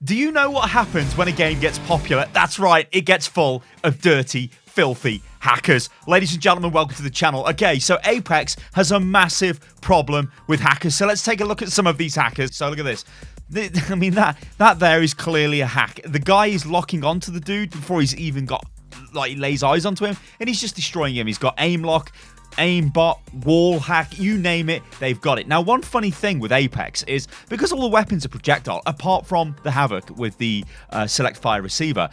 Do you know what happens when a game gets popular? That's right, it gets full of dirty, filthy hackers. Ladies and gentlemen, welcome to the channel. Okay, so Apex has a massive problem with hackers. So let's take a look at some of these hackers. So look at this. I mean, that there is clearly a hack. The guy is locking onto the dude before he's even got, like, he lays eyes onto him, and he's just destroying him. He's got aim lock, aimbot, wall hack, you name it, they've got it. Now, one funny thing with Apex is because all the weapons are projectile, apart from the Havoc with the select fire receiver,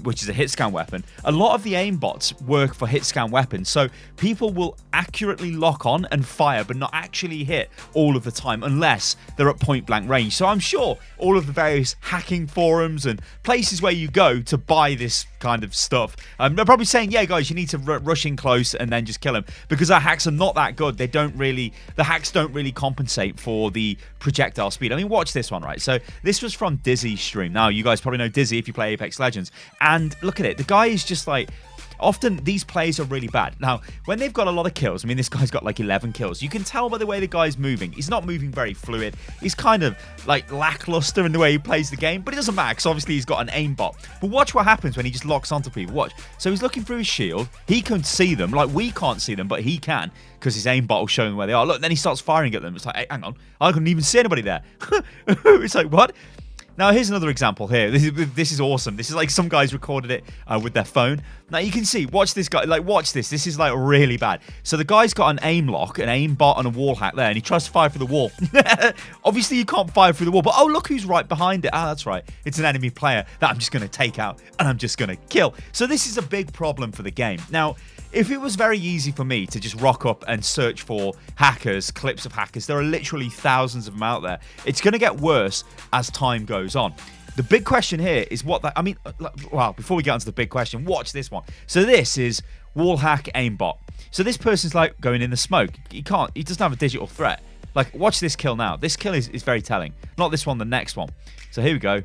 which is a hit scan weapon, a lot of the aimbots work for hit scan weapons. So people will accurately lock on and fire, but not actually hit all of the time unless they're at point blank range. So I'm sure all of the various hacking forums and places where you go to buy this kind of stuff, they're probably saying, yeah, guys, you need to rush in close and then just kill him, because our hacks are not that good. The hacks don't really compensate for the projectile speed. I mean, watch this one, right? So this was from Dizzy's stream. Now, you guys probably know Dizzy if you play Apex Legends, and look at it. The guy is just like, often these plays are really bad. Now, when they've got a lot of kills, I mean, this guy's got like 11 kills. You can tell by the way the guy's moving. He's not moving very fluid. He's kind of like lackluster in the way he plays the game, but it doesn't matter because obviously he's got an aimbot. But watch what happens when he just locks onto people. Watch. So he's looking through his shield. He can see them. Like, we can't see them, but he can because his aimbot will show him where they are. Look, then he starts firing at them. It's like, hey, hang on. I couldn't even see anybody there. It's like, what? Now, here's another example here. This is awesome. This is like some guys recorded it with their phone. Now, you can see, watch this guy. Like, watch this. This is like really bad. So the guy's got an aim lock, an aimbot, and a wall hack there, and he tries to fire through the wall. Obviously, you can't fire through the wall, but oh, look who's right behind it. Ah, that's right. It's an enemy player that I'm just going to take out, and I'm just going to kill. So this is a big problem for the game. Now, if it was very easy for me to just rock up and search for hackers, clips of hackers, there are literally thousands of them out there. It's going to get worse as time goes on. The big question here is well, before we get onto the big question, watch this one. So this is wall hack aimbot. So this person's like going in the smoke. He doesn't have a digital threat. Like, watch this kill now. This kill is very telling. Not this one, the next one. So here we go.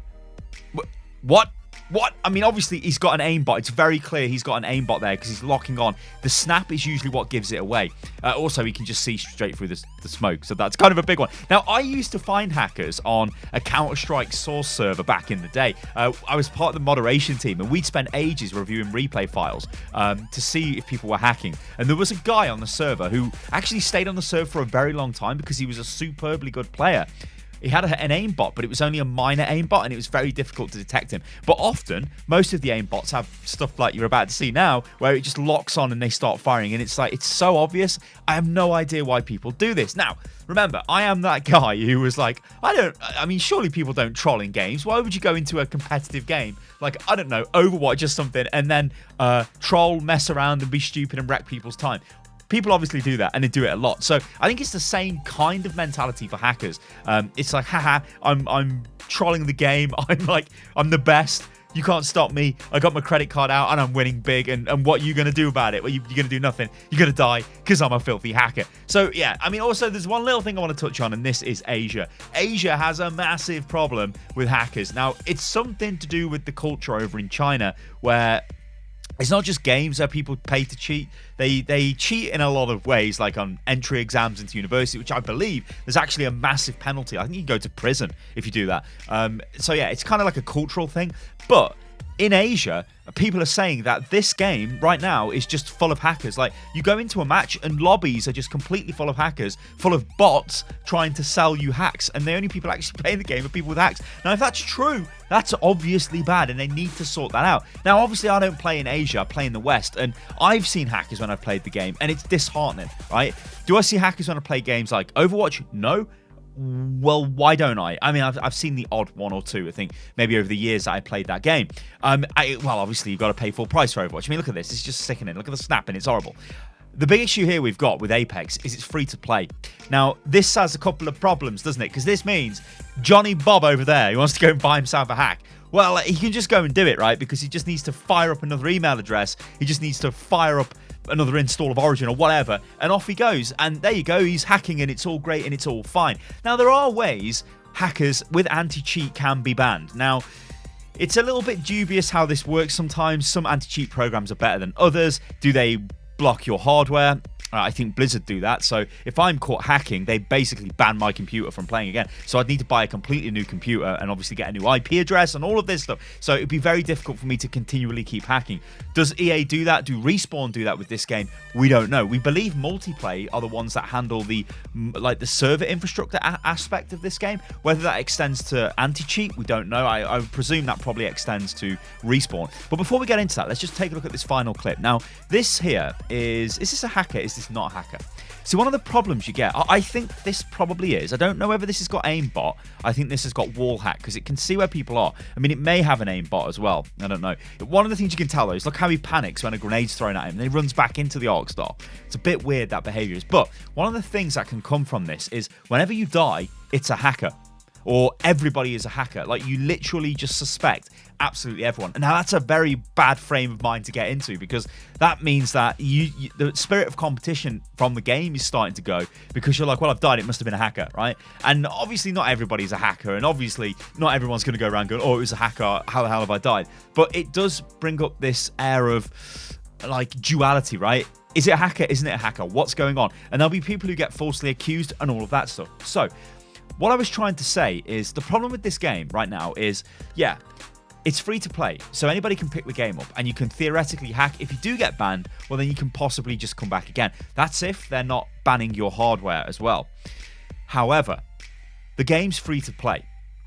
What? What? I mean, obviously, he's got an aimbot. It's very clear he's got an aimbot there because he's locking on. The snap is usually what gives it away. Also, he can just see straight through the smoke, so that's kind of a big one. Now, I used to find hackers on a Counter-Strike source server back in the day. I was part of the moderation team, and we'd spend ages reviewing replay files to see if people were hacking. And there was a guy on the server who actually stayed on the server for a very long time because he was a superbly good player. He had an aimbot, but it was only a minor aimbot, and it was very difficult to detect him. But often, most of the aimbots have stuff like you're about to see now, where it just locks on and they start firing, and it's like, it's so obvious. I have no idea why people do this. Now, remember, I am that guy who was like, I mean, surely people don't troll in games. Why would you go into a competitive game, like, I don't know, Overwatch or something, and then troll, mess around, and be stupid and wreck people's time? People obviously do that, and they do it a lot. So I think it's the same kind of mentality for hackers. It's like, haha, I'm trolling the game. I'm the best. You can't stop me. I got my credit card out, and I'm winning big. And what are you going to do about it? Well, you're going to do nothing. You're going to die because I'm a filthy hacker. So, yeah, I mean, also, there's one little thing I want to touch on, and this is Asia. Asia has a massive problem with hackers. Now, it's something to do with the culture over in China, where it's not just games that people pay to cheat. They cheat in a lot of ways, like on entry exams into university, which I believe there's actually a massive penalty. I think you can go to prison if you do that. So yeah, it's kind of like a cultural thing. But in Asia, people are saying that this game right now is just full of hackers. Like, you go into a match and lobbies are just completely full of hackers, full of bots trying to sell you hacks, and the only people actually playing the game are people with hacks. Now, if that's true, that's obviously bad, and they need to sort that out. Now, obviously, I don't play in Asia, I play in the West, and I've seen hackers when I've played the game, and it's disheartening, right? Do I see hackers when I play games like Overwatch? No. Well, why don't I? I mean, I've seen the odd one or two, I think, maybe over the years that I played that game. Well, obviously, you've got to pay full price for Overwatch. I mean, look at this. It's just sickening. Look at the snap, and it's horrible. The big issue here we've got with Apex is it's free to play. Now, this has a couple of problems, doesn't it? Because this means Johnny Bob over there, who wants to go and buy himself a hack, well, he can just go and do it, right? Because he just needs to fire up another email address. He just needs to fire up another install of Origin or whatever, and off he goes. And there you go, he's hacking, and it's all great, and it's all fine. Now, there are ways hackers with anti-cheat can be banned. Now, it's a little bit dubious how this works sometimes. Some anti-cheat programs are better than others. Do they block your hardware? I think Blizzard do that. So if I'm caught hacking, they basically ban my computer from playing again. So I'd need to buy a completely new computer and obviously get a new IP address and all of this stuff. So it'd be very difficult for me to continually keep hacking. Does EA do that? Do Respawn do that with this game? We don't know. We believe Multiplay are the ones that handle the server infrastructure aspect of this game. Whether that extends to anti-cheat, we don't know. I would presume that probably extends to Respawn. But before we get into that, let's just take a look at this final clip. Now, this here is this a hacker? Is this not a hacker? See, one of the problems you get, I think this probably is. I don't know whether this has got aimbot. I think this has got wall hack because it can see where people are. I mean, it may have an aimbot as well. I don't know. One of the things you can tell though is look how he panics when a grenade's thrown at him and he runs back into the Arc Star. It's a bit weird, that behavior is. But one of the things that can come from this is whenever you die, it's a hacker. Or everybody is a hacker. Like, you literally just suspect absolutely everyone. And now that's a very bad frame of mind to get into, because that means that the spirit of competition from the game is starting to go, because you're like, well, I've died, it must have been a hacker, right? And obviously not everybody's a hacker, and obviously not everyone's going to go around going, oh, it was a hacker, how the hell have I died? But it does bring up this air of like duality, right? Is it a hacker? Isn't it a hacker? What's going on? And there'll be people who get falsely accused and all of that stuff. So what I was trying to say is the problem with this game right now is, yeah, it's free to play. So anybody can pick the game up and you can theoretically hack. If you do get banned, well, then you can possibly just come back again. That's if they're not banning your hardware as well. However, the game's free to play.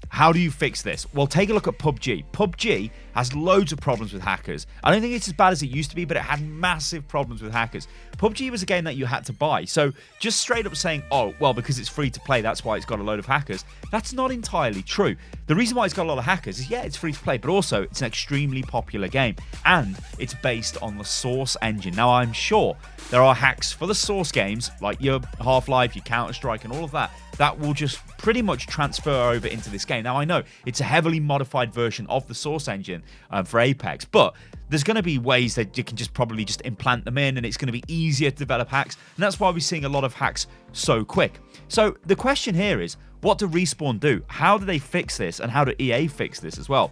How do you fix this? Well, take a look at PUBG. PUBG has loads of problems with hackers. I don't think it's as bad as it used to be, but it had massive problems with hackers. PUBG was a game that you had to buy. So just straight up saying, oh, well, because it's free to play, that's why it's got a load of hackers. That's not entirely true. The reason why it's got a lot of hackers is, yeah, it's free to play, but also it's an extremely popular game. And it's based on the Source engine. Now, I'm sure there are hacks for the Source games, like your Half-Life, your Counter-Strike, and all of that, that will just pretty much transfer over into this game. Now, I know it's a heavily modified version of the Source engine for Apex, but there's going to be ways that you can just probably just implant them in, and it's going to be easier to develop hacks, and that's why we're seeing a lot of hacks so quick. So the question here is, what do Respawn do? How do they fix this, and how do EA fix this as well?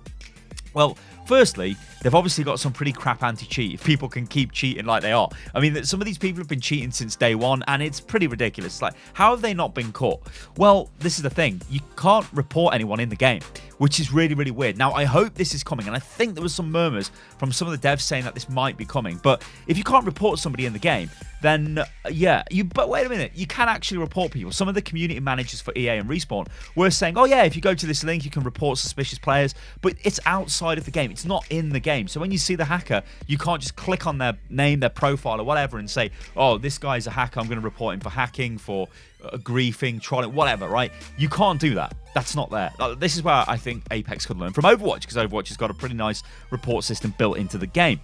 Well, firstly, they've obviously got some pretty crap anti-cheat if people can keep cheating like they are. I mean, some of these people have been cheating since day one, and it's pretty ridiculous. It's like, how have they not been caught? Well, this is the thing. You can't report anyone in the game, which is really, really weird. Now, I hope this is coming, and I think there was some murmurs from some of the devs saying that this might be coming. But if you can't report somebody in the game, then yeah, but wait a minute, you can actually report people. Some of the community managers for EA and Respawn were saying, oh yeah, if you go to this link, you can report suspicious players, but it's outside of the game. It's not in the game. So when you see the hacker, you can't just click on their name, their profile or whatever and say, oh, this guy's a hacker, I'm going to report him for hacking, for griefing, trolling, whatever, right? You can't do that. That's not there. This is where I think Apex could learn from Overwatch, because Overwatch has got a pretty nice report system built into the game.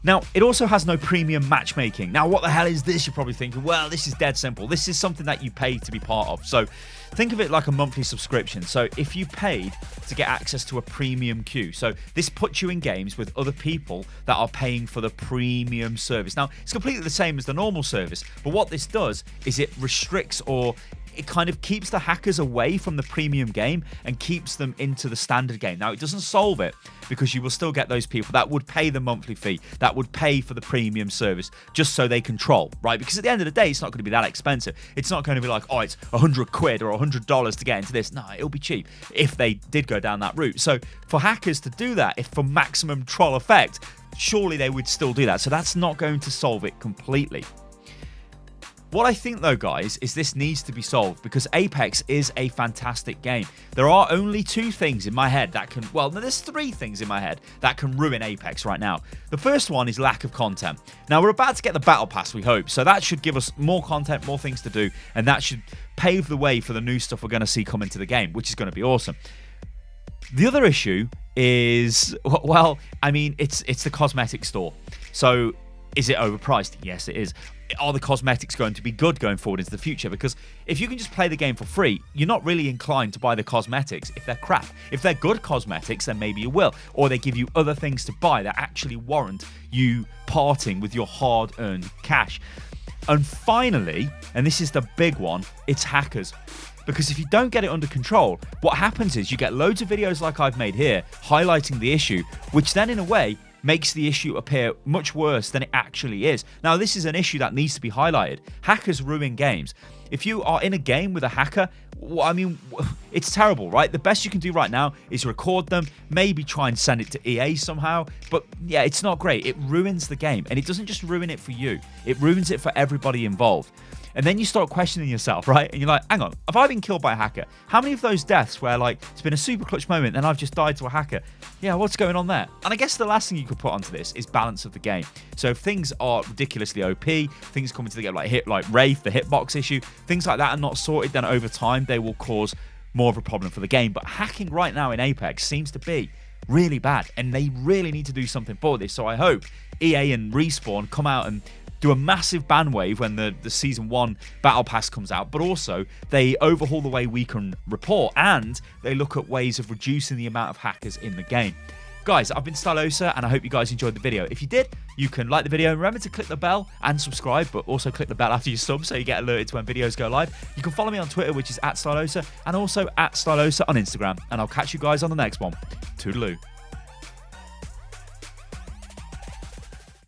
Now, it also has no premium matchmaking. Now, what the hell is this? You're probably thinking, well, this is dead simple. This is something that you pay to be part of. So think of it like a monthly subscription. So if you paid to get access to a premium queue, so this puts you in games with other people that are paying for the premium service. Now, it's completely the same as the normal service, but what this does is it restricts, or it kind of keeps the hackers away from the premium game and keeps them into the standard game. Now, it doesn't solve it, because you will still get those people that would pay the monthly fee, that would pay for the premium service just so they can troll, right? Because at the end of the day, it's not going to be that expensive. It's not going to be like, oh, it's 100 quid or $100 to get into this. No, it'll be cheap if they did go down that route. So for hackers to do that, if for maximum troll effect, surely they would still do that. So that's not going to solve it completely. What I think, though, guys, is this needs to be solved, because Apex is a fantastic game. There are only two things in my head that can, well, there's three things in my head that can ruin Apex right now. The first one is lack of content. Now, we're about to get the Battle Pass, we hope, so that should give us more content, more things to do, and that should pave the way for the new stuff we're going to see come into the game, which is going to be awesome. The other issue is, well, I mean, it's the cosmetic store. So is it overpriced? Yes, it is. Are the cosmetics going to be good going forward into the future? Because if you can just play the game for free, you're not really inclined to buy the cosmetics if they're crap. If they're good cosmetics, then maybe you will. Or they give you other things to buy that actually warrant you parting with your hard-earned cash. And finally, and this is the big one, it's hackers. Because if you don't get it under control, what happens is you get loads of videos like I've made here highlighting the issue, which then in a way makes the issue appear much worse than it actually is. Now, this is an issue that needs to be highlighted. Hackers ruin games. If you are in a game with a hacker, I mean, it's terrible, right? The best you can do right now is record them, maybe try and send it to EA somehow. But yeah, it's not great. It ruins the game. And it doesn't just ruin it for you, it ruins it for everybody involved. And then you start questioning yourself, right? And you're like, hang on, have I been killed by a hacker? How many of those deaths where like it's been a super clutch moment and I've just died to a hacker? Yeah, what's going on there? And I guess the last thing you could put onto this is balance of the game. So if things are ridiculously OP, things coming together like Wraith, the hitbox issue, things like that are not sorted, then over time they will cause more of a problem for the game. But hacking right now in Apex seems to be really bad, and they really need to do something for this. So I hope EA and Respawn come out and do a massive ban wave when the Season 1 Battle Pass comes out, but also they overhaul the way we can report, and they look at ways of reducing the amount of hackers in the game. Guys, I've been Stylosa, and I hope you guys enjoyed the video. If you did, you can like the video, and remember to click the bell and subscribe, but also click the bell after you sub so you get alerted when videos go live. You can follow me on Twitter, which is @Stylosa, and also @Stylosa on Instagram, and I'll catch you guys on the next one. Toodaloo.